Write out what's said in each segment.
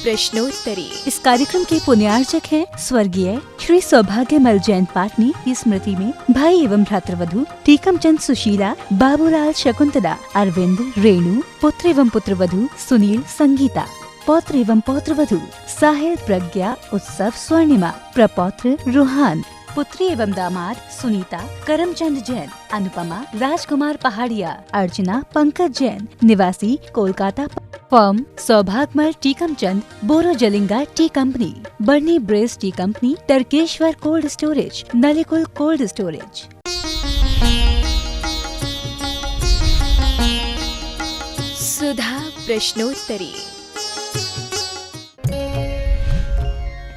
प्रश्नोत्तरी। इस कार्यक्रम के पुण्यार्चक हैं स्वर्गीय श्री सौभाग्यमल जयंत पाटनी की स्मृति में भाई एवं भ्रातृवधु टीकमचंद सुशीला, बाबूलाल शकुंतला, अरविंद, रेणु, पुत्र एवं पुत्रवधु सुनील, संगीता, पौत्र एवं पौत्रवधु साहिल, प्रज्ञा, उत्सव, स्वर्णिमा, प्रपौत्र रूहान, पुत्री एवं दामाद सुनीता, करमचंद जैन, अनुपमा, राजकुमार पहाड़िया, अर्चना, पंकज जैन, निवासी Kolkata, firm Saubhagyamal Tikamchand, Borojalinga tea company, Burnie Braes tea company, Tarkeshwar cold storage, Nalikul cold storage. सुधा प्रश्नोत्तरी।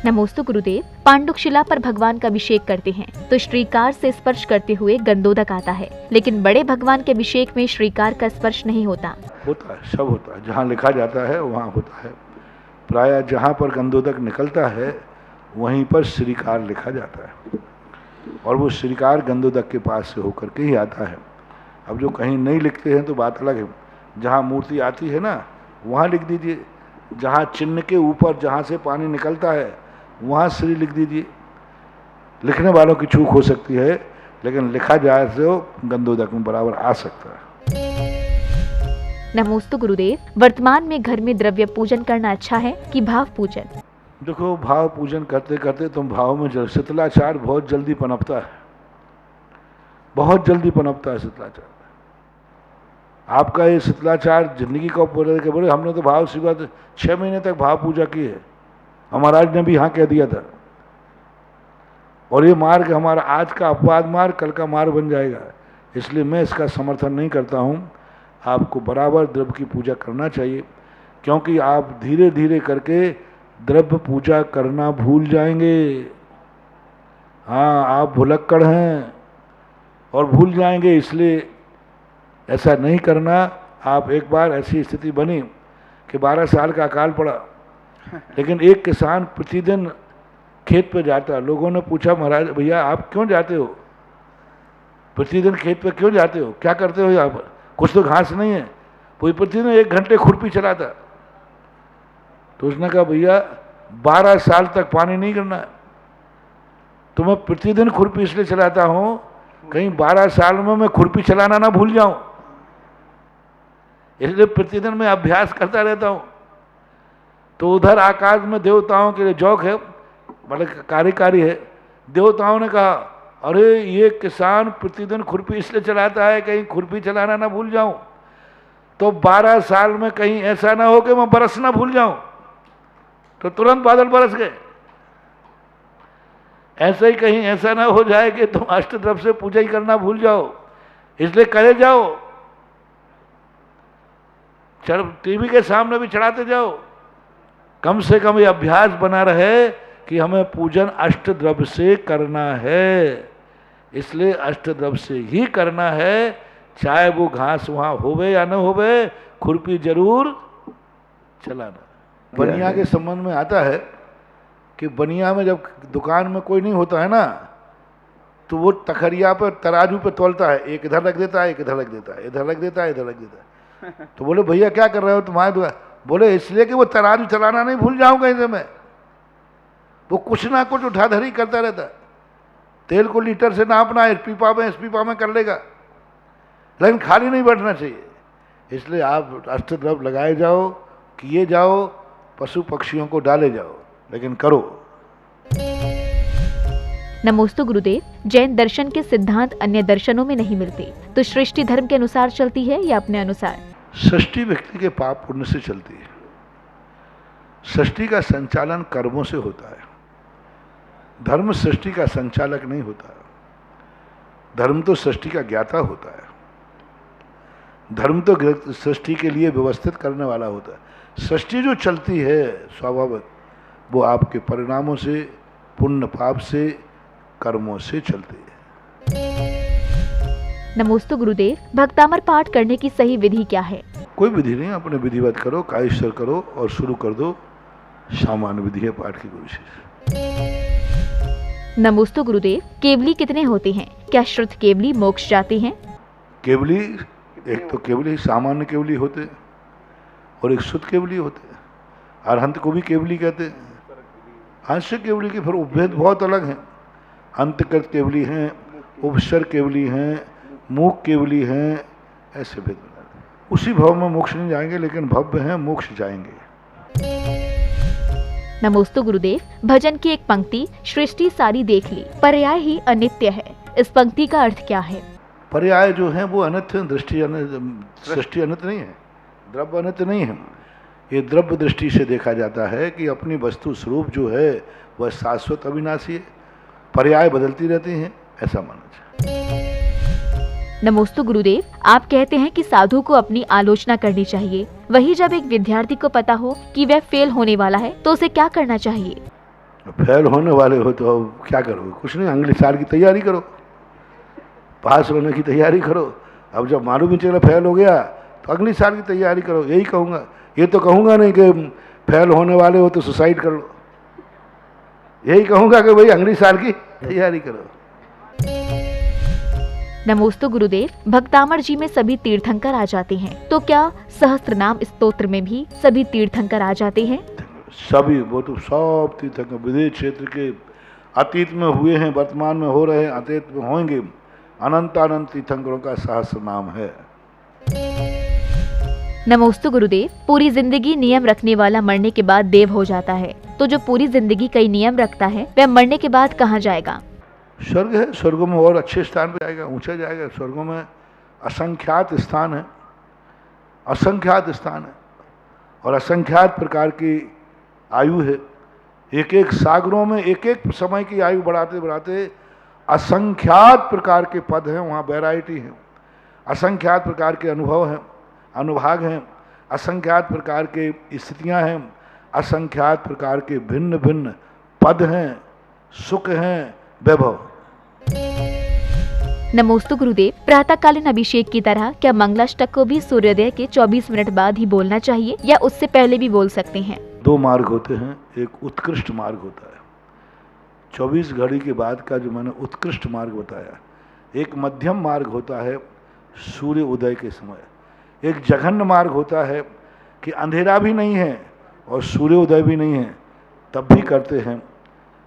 नमोस्तु गुरुदेव। पांडुक शिला पर भगवान का अभिषेक करते हैं तो श्रीकार से स्पर्श करते हुए गंधोदक आता है, लेकिन बड़े भगवान के अभिषेक में श्रीकार का स्पर्श नहीं होता। होता है, सब होता है। जहाँ लिखा जाता है वहाँ होता है। प्रायः जहाँ पर गंधोदक निकलता है वहीं पर श्रीकार लिखा जाता है, और वो श्रीकार गंधोदक के पास से होकर के ही आता है। अब जो कहीं नहीं लिखते हैं तो बात अलग है। जहाँ मूर्ति आती है ना वहाँ लिख दीजिए, जहाँ चिन्ह के ऊपर जहाँ से पानी निकलता है वहाँ श्री लिख दीजिए। लिखने वालों की चूक हो सकती है, लेकिन लिखा जाए तो गंधोदक में बराबर आ सकता है। नमोस्तु गुरुदेव। वर्तमान में घर में द्रव्य पूजन करना अच्छा है कि भाव पूजन? देखो, भाव पूजन करते करते तुम भाव में शीतलाचार बहुत जल्दी पनपता है, बहुत जल्दी पनपता है शीतलाचार। आपका ये शीतलाचार जिंदगी का बोले के बोले हमने तो भाव सिवा 6 महीने तक भाव पूजा की है। महाराज ने भी हाँ कह दिया था, और ये मार्ग हमारा आज का अपवाद मार्ग कल का मार्ग बन जाएगा। इसलिए मैं इसका समर्थन नहीं करता हूँ। आपको बराबर द्रव्य की पूजा करना चाहिए, क्योंकि आप धीरे धीरे करके द्रव्य पूजा करना भूल जाएंगे। हाँ, आप भुलक्कड़ हैं और भूल जाएंगे, इसलिए ऐसा नहीं करना। आप एक बार ऐसी स्थिति बनी कि 12 साल का अकाल पड़ा, लेकिन एक किसान प्रतिदिन खेत पे जाता। लोगों ने पूछा, महाराज भैया आप क्यों जाते हो, प्रतिदिन खेत पे क्यों जाते हो, क्या करते हो यहाँ पर, कुछ तो घास नहीं है। कोई प्रतिदिन 1 घंटे खुरपी चलाता। तो उसने कहा, भैया 12 साल तक पानी नहीं करना है, तो मैं प्रतिदिन खुरपी इसलिए चलाता हूँ कहीं 12 साल में मैं खुरपी चलाना ना भूल जाऊं, इसलिए प्रतिदिन मैं अभ्यास करता रहता हूँ। तो उधर आकाश में देवताओं के लिए जोक है, मतलब कार्यकारी है। देवताओं ने कहा, अरे ये किसान प्रतिदिन खुरपी इसलिए चलाता है कहीं खुरपी चलाना ना भूल जाऊं, तो 12 साल में कहीं ऐसा ना हो कि मैं बरसना भूल जाऊं। तो तुरंत बादल बरस गए। ऐसा ही कहीं ऐसा ना हो जाए कि तुम अष्टद्रव्य से पूजा ही करना भूल जाओ, इसलिए करे जाओ, टीवी के सामने भी चढ़ाते जाओ। कम से कम ये अभ्यास बना रहे कि हमें पूजन अष्टद्रव्य से करना है, इसलिए अष्टद्रव्य से ही करना है। चाहे वो घास वहाँ होवे या न होवे, खुरपी जरूर चलाना। बनिया के संबंध में आता है कि बनिया में जब दुकान में कोई नहीं होता है ना, तो वो तखरिया पर तराजू पे तोलता है, एक इधर रख देता है, एक इधर रख देता है, इधर रख देता है, इधर रख देता है। तो बोले, भैया क्या कर रहे हो तुम्हारे दुकान? बोले, इसलिए कि वो तराजू चलाना नहीं भूल जाऊं कहीं से मैं। वो कुछ ना कुछ उठाधरी करता रहता। तेल को लीटर से नापना है, इस पीपा में कर लेगा, लेकिन खाली नहीं बैठना चाहिए। इसलिए आप अष्टद्रव्य लगाए जाओ, किए जाओ, पशु पक्षियों को डाले जाओ, लेकिन करो। नमोस्तु गुरुदेव। जैन दर्शन के सिद्धांत अन्य दर्शनों में नहीं मिलते, तो सृष्टि धर्म के अनुसार चलती है या अपने अनुसार? सृष्टि व्यक्ति के पाप पुण्य से चलती है। सृष्टि का संचालन कर्मों से होता है। धर्म सृष्टि का संचालक नहीं होता। धर्म तो सृष्टि का ज्ञाता होता है। धर्म तो सृष्टि के लिए व्यवस्थित करने वाला होता है। सृष्टि जो चलती है स्वाभाविक, वो आपके परिणामों से, पुण्य पाप से, कर्मों से चलती है। नमोस्तु गुरुदेव। भक्तामर पाठ करने की सही विधि क्या है? कोई विधि नहीं, अपने विधिवत करो, कायेश्वर करो और शुरू कर दो। सामान्य विधि है पाठ की कोशिश। नमोस्तु गुरुदेव। केवली कितने होते हैं? क्या श्रुत केवली मोक्ष जाते हैं? केवली, एक तो केवली सामान्य केवली होते और एक शुद्ध केवली होते। अरहंत को भी केवली कहते हैं। अंश केवली के फिर उपभेद बहुत अलग हैं। अंतकृत केवली हैं, उपसर केवली हैं, मूक केवली हैं, ऐसे भेद बना। उसी भव में मोक्ष नहीं जाएंगे, लेकिन भव्य हैं, मोक्ष जाएंगे। नमोस्तु गुरुदेव। भजन की एक पंक्ति सृष्टि सारी देख ली, पर्याय ही अनित्य है। इस पंक्ति का अर्थ क्या है? पर्याय जो है वो अनित्य है, दृष्टि सृष्टि अनित्य नहीं है, द्रव्य अनित्य नहीं है। ये द्रव्य दृष्टि से देखा जाता है कि अपनी वस्तु स्वरूप जो है वह शाश्वत अविनाशी है, पर्याय बदलती रहती हैं, ऐसा माना जाए। नमोस्तु गुरुदेव। आप कहते हैं कि साधु को अपनी आलोचना करनी चाहिए, वही जब एक विद्यार्थी को पता हो कि वह फेल होने वाला है तो उसे क्या करना चाहिए? फेल होने वाले हो तो अब क्या करोगे? कुछ नहीं, अगले साल की तैयारी करो, पास होने की तैयारी करो। अब जब मालूम ही चला फेल हो गया तो अगली साल की तैयारी करो, यही कहूँगा। ये तो कहूँगा नहीं कि फेल होने वाले हो तो सुसाइड कर लो, यही कहूँगा कि भाई अगली साल की तैयारी करो। नमोस्तु गुरुदेव। भक्तामर जी में सभी तीर्थंकर आ जाते हैं, तो क्या सहस्त्रनाम स्तोत्र में भी सभी तीर्थंकर आ जाते हैं? सभी, वो तो सब तीर्थंकर विदेश क्षेत्र के अतीत में हुए हैं, वर्तमान में हो रहे हैं, अतीत में होंगे। अनंत अनंत तीर्थंकरों का सहस्त्र नाम है। नमोस्तु गुरुदेव। पूरी जिंदगी नियम रखने वाला मरने के बाद देव हो जाता है, तो जो पूरी जिंदगी कई नियम रखता है वह मरने के बाद कहाँ जाएगा? स्वर्ग है, स्वर्गों में और अच्छे स्थान पर जाएगा, ऊंचा जाएगा। स्वर्गों में असंख्यात स्थान है, असंख्यात स्थान है और असंख्यात प्रकार की आयु है। एक एक सागरों में एक एक समय की आयु बढ़ाते बढ़ाते असंख्यात प्रकार के पद हैं, वहाँ वैरायटी है। असंख्यात प्रकार के अनुभव हैं, अनुभाग हैं, असंख्यात प्रकार के स्थितियाँ हैं, असंख्यात प्रकार के भिन्न भिन्न पद हैं, सुख हैं, वैभव। नमोस्तु गुरुदेव। प्रातःकालीन अभिषेक की तरह क्या मंगलाष्टक को भी सूर्योदय के 24 मिनट बाद ही बोलना चाहिए या उससे पहले भी बोल सकते हैं? दो मार्ग होते हैं, एक उत्कृष्ट मार्ग होता है, 24 घड़ी के बाद का जो मैंने उत्कृष्ट मार्ग बताया। एक मध्यम मार्ग होता है सूर्य उदय के समय। एक जघन्य मार्ग होता है कि अंधेरा भी नहीं है और सूर्य उदय भी नहीं है, तब भी करते हैं।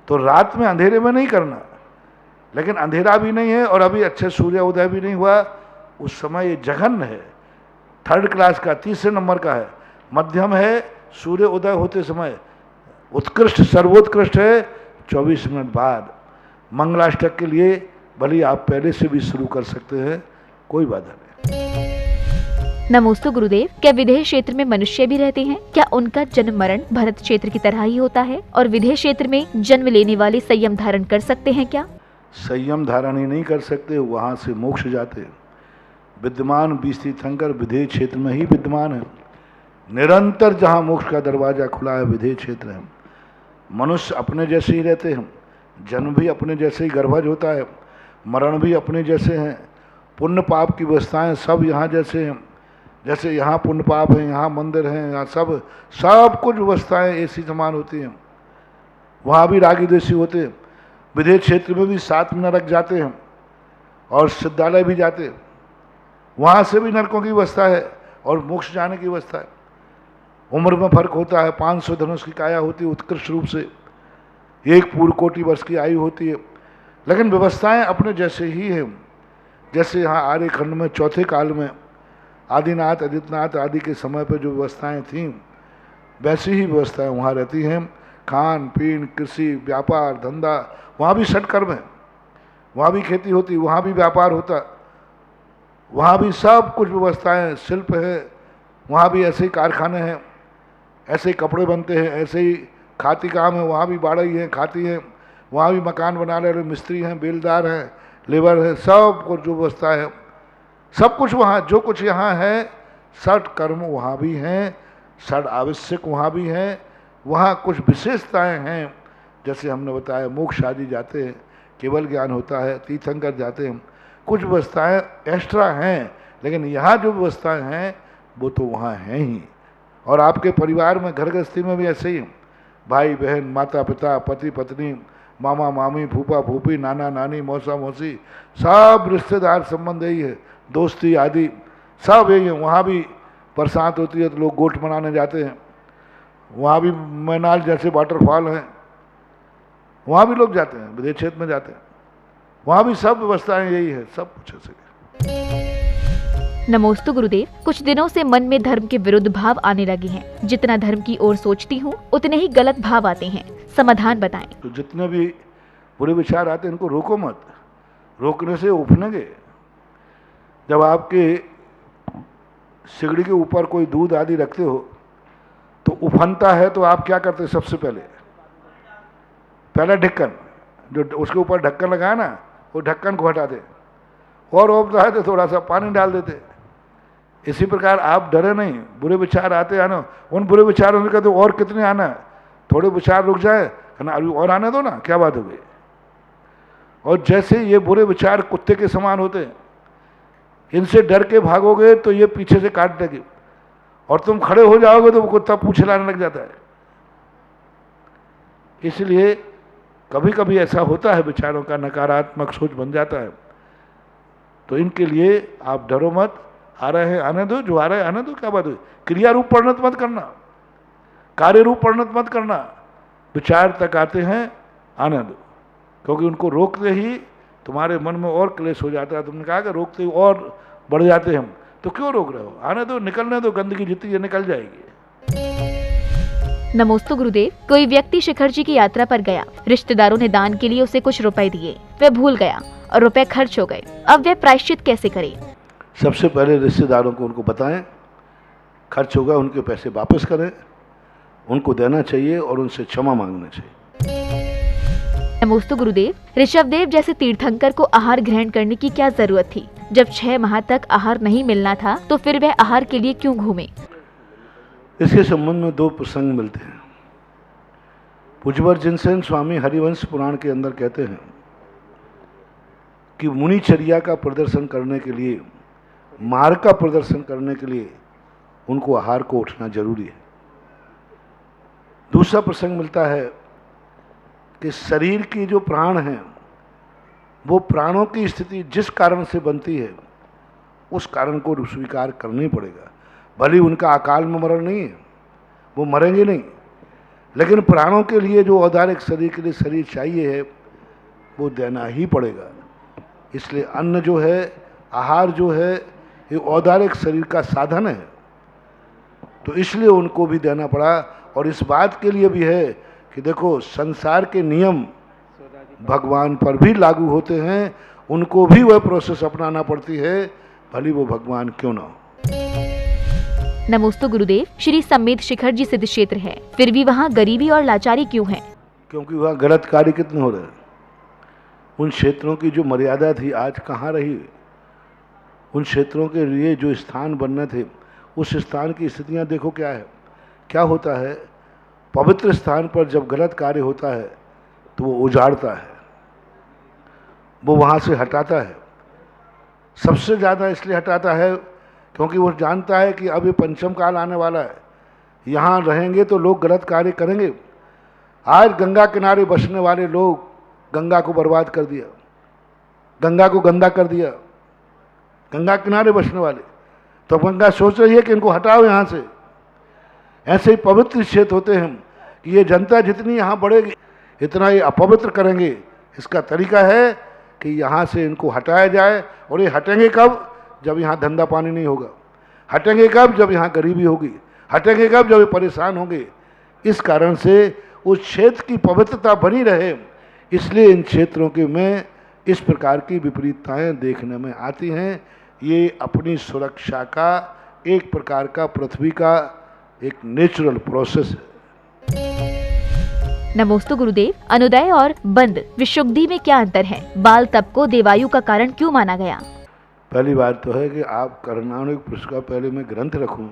तो रात में अंधेरे में नहीं करना, लेकिन अंधेरा भी नहीं है और अभी अच्छे सूर्य उदय भी नहीं हुआ, उस समय ये जघन्य है, थर्ड क्लास का, तीसरे नंबर का है। मध्यम है सूर्य उदय होते समय, उत्कृष्ट सर्वोत्कृष्ट है 24 मिनट बाद। मंगलाष्टक के लिए भले आप पहले से भी शुरू कर सकते हैं, कोई बाधा नहीं। नमोस्तु गुरुदेव। क्या विदेह क्षेत्र में मनुष्य भी रहते हैं? क्या उनका जन्म मरण भरत क्षेत्र की तरह ही होता है? और विदेह क्षेत्र में जन्म लेने वाले संयम धारण कर सकते हैं क्या? संयम धारण ही नहीं कर सकते, वहाँ से मोक्ष जाते हैं। विद्यमान 20 तीर्थंकर विदेह क्षेत्र में ही विद्यमान है। निरंतर जहाँ मोक्ष का दरवाजा खुला है विदेह क्षेत्र है। मनुष्य अपने जैसे ही रहते हैं, जन्म भी अपने जैसे ही गर्भज होता है, मरण भी अपने जैसे हैं, पुण्य पाप की व्यवस्थाएं सब यहाँ जैसे हैं। जैसे यहाँ पुण्य पाप हैं, यहाँ मंदिर हैं, यहाँ सब कुछ व्यवस्थाएं ऐसी समान होती हैं। वहाँ भी रागी द्वेषी होते हैं। विदेह क्षेत्र में भी 7 नरक जाते हैं और सिद्धालय भी जाते हैं, वहाँ से भी नरकों की व्यवस्था है और मोक्ष जाने की व्यवस्था है। उम्र में फर्क होता है, 500 धनुष की काया होती है उत्कृष्ट रूप से, एक पूर्व कोटि वर्ष की आयु होती है, लेकिन व्यवस्थाएं अपने जैसे ही हैं। जैसे यहाँ आर्यखंड में चौथे काल में आदिनाथ आदित्यनाथ आदि के समय पर जो व्यवस्थाएं थीं, वैसी ही व्यवस्थाएं वहाँ रहती हैं। खान पीन, कृषि, व्यापार, धंधा, वहाँ भी षटकर्म है, वहाँ भी खेती होती, वहाँ भी व्यापार होता, वहाँ भी सब कुछ व्यवस्थाएं, शिल्प है, वहाँ भी ऐसे ही कारखाने हैं, ऐसे ही कपड़े बनते हैं, ऐसे ही खाती काम है, वहाँ भी बाड़ई हैं, खाती हैं, वहाँ भी मकान बना रहे मिस्त्री हैं, बेलदार हैं, लेबर है, सब कुछ जो व्यवस्था है, सब कुछ वहाँ, जो कुछ यहाँ है, षट कर्म वहाँ भी हैं, षट आवश्यक वहाँ भी हैं। वहाँ कुछ विशेषताएं हैं, जैसे हमने बताया मोक्ष आदि जाते हैं, केवल ज्ञान होता है, तीर्थंकर जाते हैं, कुछ व्यवस्थाएं एक्स्ट्रा हैं, लेकिन यहाँ जो व्यवस्थाएं हैं वो तो वहाँ हैं ही। और आपके परिवार में घर गृहस्थी में भी ऐसे ही, भाई बहन, माता पिता, पति पत्नी, मामा मामी, फूफा फूफी, नाना नानी, मौसा मौसी, सब रिश्तेदार संबंध यही है, दोस्ती आदि सब यही है। वहाँ भी बरसात होती है तो लोग गोट मनाने जाते हैं, वहाँ भी मैनाल जैसे वाटरफॉल हैं, वहाँ भी लोग जाते हैं, विदेश क्षेत्र में जाते हैं, वहाँ भी सब व्यवस्थाएं यही है, सब कुछ ऐसे। नमोस्तु गुरुदेव, कुछ दिनों से मन में धर्म के विरुद्ध भाव आने लगे हैं। जितना धर्म की ओर सोचती हूँ उतने ही गलत भाव आते हैं, समाधान बताएं। तो जितने भी बुरे विचार आते हैं इनको रोको मत, रोकने से उफनेंगे। जब आपके सिगड़ी के ऊपर कोई दूध आदि रखते हो तो उफनता है, तो आप क्या करते हैं? सबसे पहला ढक्कन, जो उसके ऊपर ढक्कन लगाया ना, वो ढक्कन को हटा दे, और उबलता है तो थोड़ा सा पानी डाल देते। इसी प्रकार आप डरे नहीं, बुरे विचार आते आना, उन बुरे विचारों से कहते और कितने आना है, थोड़े विचार रुक जाए ना, अभी और आने दो ना, क्या बात हो गई। और जैसे ये बुरे विचार कुत्ते के समान होते हैं, इनसे डर के भागोगे तो ये पीछे से काट देगी, और तुम खड़े हो जाओगे तो वो कुत्ता पूछ हिलाने लग जाता है। इसलिए कभी कभी ऐसा होता है, विचारों का नकारात्मक सोच बन जाता है, तो इनके लिए आप डरो मत, आ रहे हैं आने दो, जो आ रहे हैं आने दो, क्या बात हुई। क्रिया रूप परिणत मत करना, कार्य रूप परिणत मत करना, विचार तक आते हैं आने दो, क्योंकि उनको रोकते ही तुम्हारे मन में और क्लेश हो जाता है। तुमने कहा कि रोकते ही और बढ़ जाते हैं हम, तो क्यों रोक रहे हो, आने दो, निकलने दो, गंदगी जितनी है निकल जाएगी। नमोस्तु गुरुदेव, कोई व्यक्ति शिखर जी की यात्रा पर गया, रिश्तेदारों ने दान के लिए उसे कुछ रुपए दिए, वह भूल गया और रुपए खर्च हो गए, अब वह प्रायश्चित कैसे करे? सबसे पहले रिश्तेदारों को उनको बताएं, खर्च होगा उनके पैसे वापस करें, उनको देना चाहिए और उनसे क्षमा मांगना चाहिए। नमोस्तु गुरुदेव, ऋषभदेव जैसे तीर्थंकर को आहार ग्रहण करने की क्या जरूरत थी? जब 6 माह तक आहार नहीं मिलना था तो फिर वह आहार के लिए क्यों घूमे? इसके संबंध में 2 प्रसंग मिलते हैं। पूज्यवर जिनसेन स्वामी हरिवंश पुराण के अंदर कहते हैं कि मुनिचर्या का प्रदर्शन करने के लिए, मार्ग का प्रदर्शन करने के लिए उनको आहार को उठना जरूरी है। दूसरा प्रसंग मिलता है कि शरीर की जो प्राण हैं, वो प्राणों की स्थिति जिस कारण से बनती है उस कारण को स्वीकार करना ही पड़ेगा। भले उनका अकाल में मरण नहीं है, वो मरेंगे नहीं, लेकिन प्राणों के लिए जो औदारिक शरीर के लिए शरीर चाहिए है वो देना ही पड़ेगा। इसलिए अन्न जो है, आहार जो है, ये औदारिक शरीर का साधन है, तो इसलिए उनको भी देना पड़ा। और इस बात के लिए भी है कि देखो संसार के नियम भगवान पर भी लागू होते हैं, उनको भी वह प्रोसेस अपनाना पड़ती है, भले वो भगवान क्यों ना हो। नमोस्तु गुरुदेव, श्री समेत शिखर जी सिद्ध क्षेत्र है, फिर भी वहाँ गरीबी और लाचारी क्यों है? क्योंकि वहाँ गलत कार्य कितने हो रहे हैं। उन क्षेत्रों की जो मर्यादा थी आज कहाँ रही। उन क्षेत्रों के लिए जो स्थान बनने थे, उस स्थान की स्थितियाँ देखो क्या है। क्या होता है, पवित्र स्थान पर जब गलत कार्य होता है तो वो उजाड़ता है, वो वहाँ से हटाता है। सबसे ज़्यादा इसलिए हटाता है क्योंकि वो जानता है कि अब ये पंचम काल आने वाला है, यहाँ रहेंगे तो लोग गलत कार्य करेंगे। आज गंगा किनारे बसने वाले लोग गंगा को बर्बाद कर दिया, गंगा को गंदा कर दिया। गंगा किनारे बसने वाले, तो गंगा सोच रही है कि इनको हटाओ यहाँ से। ऐसे ही पवित्र क्षेत्र होते हैं कि ये जनता जितनी यहाँ बढ़ेगी इतना ये अपवित्र करेंगे। इसका तरीका है कि यहाँ से इनको हटाया जाए। और ये हटेंगे कब? जब यहाँ धंधा पानी नहीं होगा। हटेंगे कब? जब यहाँ गरीबी होगी। हटेंगे कब? जब ये परेशान होंगे। इस कारण से उस क्षेत्र की पवित्रता बनी रहे, इसलिए इन क्षेत्रों के में इस प्रकार की विपरीतताएं देखने में आती हैं। ये अपनी सुरक्षा का एक प्रकार का पृथ्वी का एक नेचुरल प्रोसेस है। नमोस्तु गुरुदेव, अनुदय और बंद विशुद्धि में क्या अंतर है? बाल तप को देवायु का कारण क्यों माना गया? पहली बात तो है कि आप करुणानिधि पुरुष का पहले मैं ग्रंथ रखूं,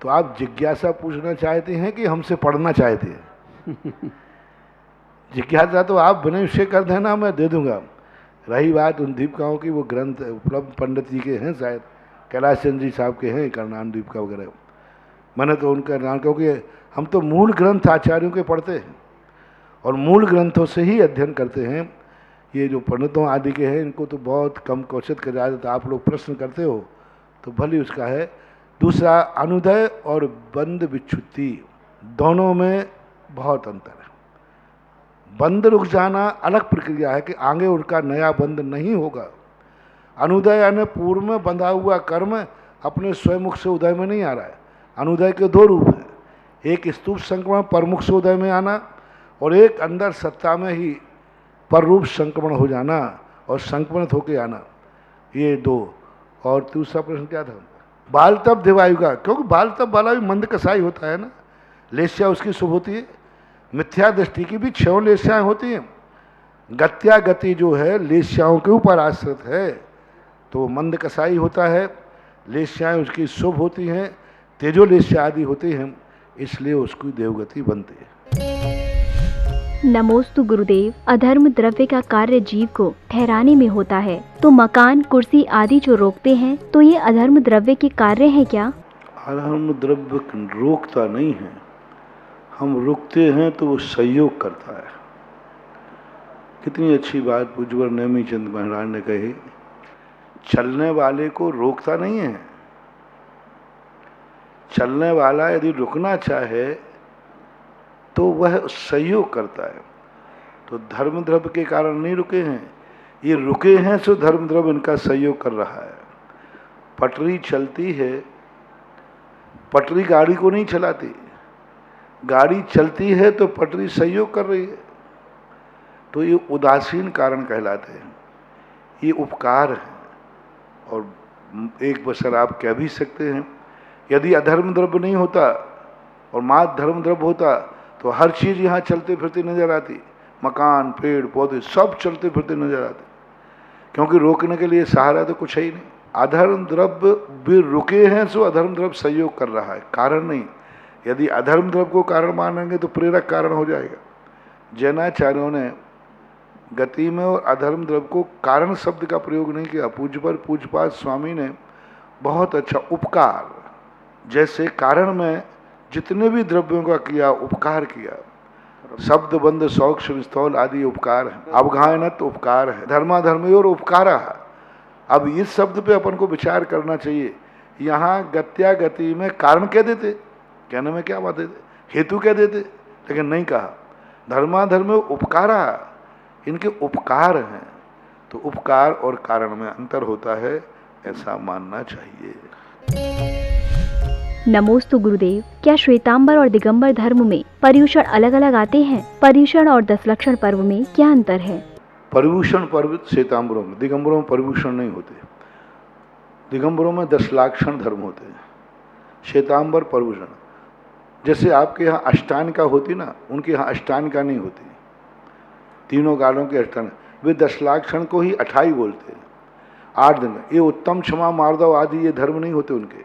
तो आप जिज्ञासा पूछना चाहते हैं कि हमसे पढ़ना चाहते हैं? जिज्ञासा तो आप बिना विषय कर देना, मैं दे दूंगा। रही बात उन दीपिकाओं की, वो ग्रंथ उपलब्ध पंडित जी के हैं, शायद कैलाश चंद्र जी साहब के हैं करनान दीपिका वगैरह। मैंने तो उनका नाम, क्योंकि हम तो मूल ग्रंथ आचार्यों के पढ़ते हैं और मूल ग्रंथों से ही अध्ययन करते हैं। ये जो पंडितों आदि के हैं इनको तो बहुत कम क्वचित कर जाता। आप लोग प्रश्न करते हो तो भली उसका है। दूसरा, अनुदय और बंद विच्छुत्ति दोनों में बहुत अंतर है। बंध रुक जाना अलग प्रक्रिया है कि आगे उनका नया बंध नहीं होगा। अनुदय यानी पूर्व में बंधा हुआ कर्म अपने स्वयंमुख से उदय में नहीं आ रहा है। अनुदय के दो रूप हैं, एक स्तूप संक्रमण परमुख से उदय में आना, और एक अंदर सत्ता में ही पर रूप संक्रमण हो जाना और संक्रमणित होके आना, ये दो। और दूसरा प्रश्न क्या था? बाल तप देवायु का, क्योंकि बाल तप वाला भी मंद कसाई होता है ना, लेस्या उसकी शुभ होती है, मिथ्या दृष्टि की भी 6 लेस्याएं होती हैं। गत्या गति जो है लेस्याओं के ऊपर आश्रित है, तो मंद कसाई होता है, लेस्याएं उसकी शुभ होती हैं, तेजो लेस्या आदि होती हैं, इसलिए उसकी देवगति बनती है। नमोस्तु गुरुदेव। अधर्म द्रव्य का कार्य जीव को ठहराने में होता है, तो मकान, कुर्सी आदि जो रोकते हैं, तो ये अधर्म द्रव्य के कार्य है क्या? अधर्म द्रव्य रोकता नहीं है, हम रुकते हैं तो वो सहयोग करता है। कितनी अच्छी बात पूज्यवर नेमीचंद महाराज ने कही, चलने वाले को रोकता नहीं है। चलने वाला यदि रुकना चाहे तो वह सहयोग करता है। तो धर्म द्रव्य के कारण नहीं रुके हैं, ये रुके हैं तो धर्म द्रव्य इनका सहयोग कर रहा है। पटरी चलती है, पटरी गाड़ी को नहीं चलाती, गाड़ी चलती है तो पटरी सहयोग कर रही है, तो ये उदासीन कारण कहलाते हैं, ये उपकार है। और एक बसर आप कह भी सकते हैं, यदि अधर्म द्रव्य नहीं होता और मात्र धर्म द्रव्य होता तो हर चीज़ यहाँ चलते फिरती नजर आती, मकान, पेड़ पौधे सब चलते फिरते नजर आते, क्योंकि रोकने के लिए सहारा तो कुछ है ही नहीं। अधर्म द्रव्य भी रुके हैं तो अधर्म द्रव्य सहयोग कर रहा है, कारण नहीं। यदि अधर्म द्रव्य को कारण मानेंगे तो प्रेरक कारण हो जाएगा। जैनाचार्यों ने गति में और अधर्म द्रव्य को कारण शब्द का प्रयोग नहीं किया। पूज्यपाद स्वामी ने बहुत अच्छा उपकार, जैसे कारण में जितने भी द्रव्यों का किया उपकार किया, शब्द बंद सौक्ष विस्थौल आदि उपकार है, अवघायनत उपकार है, धर्माधर्मयोर उपकारा। अब इस शब्द पे अपन को विचार करना चाहिए। यहाँ गत्या गति में कारण कह देते, कहने में क्या बात देते, हेतु कह देते, लेकिन नहीं कहा। धर्माधर्म उपकारा, इनके उपकार हैं, तो उपकार और कारण में अंतर होता है, ऐसा मानना चाहिए। नमोस्तु गुरुदेव। क्या श्वेतांबर और दिगंबर धर्म में पर्युषण अलग अलग आते हैं? पर्युषण और दशलक्षण पर्व में क्या अंतर है? पर्युषण पर्व श्वेतांबरों में, दिगंबरों में पर्युषण नहीं होते। दिगंबरों में दशलाक्षण धर्म होते हैं, श्वेतांबर पर्युषण। जैसे आपके यहाँ अष्टांगिका होती ना, उनके यहाँ अष्टांगिका नहीं होती, तीनों कालों के अष्टांग, वे दशलाक्षण को ही 28 बोलते हैं, 8 दिन। ये उत्तम क्षमा मार्दव आदि ये धर्म नहीं होते उनके,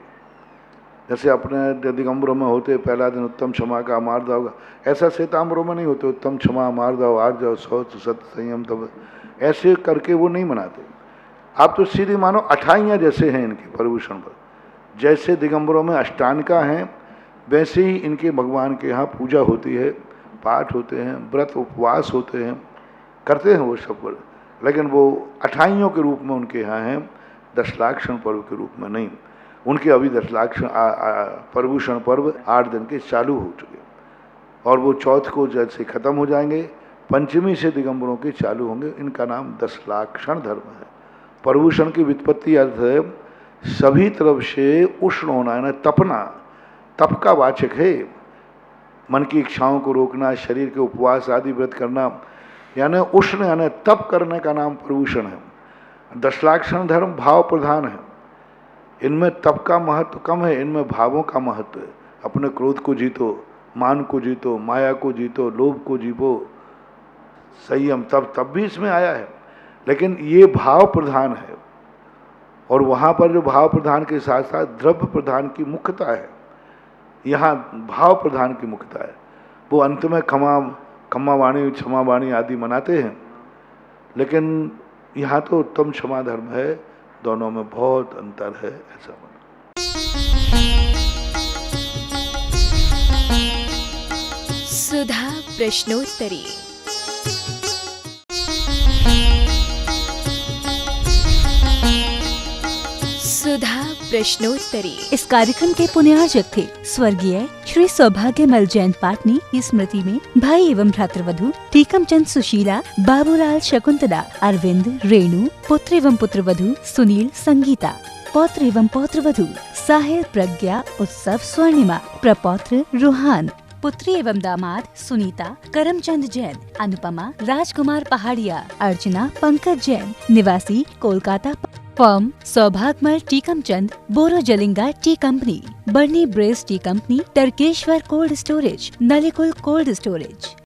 जैसे अपने दिगंबरों में होते पहला दिन उत्तम क्षमा का मार्दव का, ऐसा श्वेतांबरों में नहीं होते। उत्तम क्षमा मार्दव आर्जव शौच सत्य संयम तब ऐसे करके वो नहीं मनाते। आप तो सीधी मानो 28 जैसे हैं इनके पर्युषण पर। जैसे दिगंबरों में अष्टांगिका हैं, वैसे ही इनके भगवान के यहाँ पूजा होती है, पाठ होते हैं, व्रत उपवास होते हैं, करते हैं वो सब पर, लेकिन वो 28 के रूप में उनके यहाँ हैं, दशलाक्षण पर्व के रूप में नहीं। उनके अभी दशलाक्षण पर्युषण पर्व 8 दिन के चालू हो चुके, और वो चौथ को जैसे खत्म हो जाएंगे, पंचमी से दिगंबरों के चालू होंगे। इनका नाम दशलाक्षण धर्म है। पर्युषण की व्युत्पत्ति अर्थ है सभी तरफ से उष्ण होना, यानी तपना, तप का वाचक है। मन की इच्छाओं को रोकना, शरीर के उपवास आदि व्रत करना, यानी उष्ण यानी तप करने का नाम पर्युषण है। दशलाक्षण धर्म भाव प्रधान है, इनमें तप का महत्व कम है, इनमें भावों का महत्व है। अपने क्रोध को जीतो, मान को जीतो, माया को जीतो, लोभ को जीतो, संयम तब भी इसमें आया है, लेकिन ये भाव प्रधान है। और वहाँ पर जो भाव प्रधान के साथ साथ द्रव्य प्रधान की मुख्यता है, यहाँ भाव प्रधान की मुख्यता है। वो अंत में खमा वाणी, क्षमा वाणी आदि मनाते हैं, लेकिन यहाँ तो उत्तम क्षमा धर्म है, दोनों में बहुत अंतर है, ऐसा माना। सुधा प्रश्नोत्तरी। सुधा प्रश्नोत्तरी। इस कार्यक्रम के पुण्यार्जक थे स्वर्गीय श्री सौभाग्यमल जैन पाटनी की स्मृति में भाई एवं भ्रातृवधु टीकमचंद सुशीला, बाबूलाल शकुंतला, अरविंद, रेणु, पुत्र एवं पुत्रवधु सुनील, संगीता, पौत्र एवं पौत्रवधु साहिल, प्रज्ञा, उत्सव, स्वर्णिमा, प्रपौत्र रुहान, पुत्री एवं दामाद सुनीता, करमचंद जैन, अनुपमा, राजकुमार पहाड़िया, अर्चना, पंकज जैन, निवासी Kolkata, firm Saubhagyamal Tikamchand, Borojalinga tea company, Burnie Braes tea company, Tarkeshwar cold storage, Nalikul cold storage.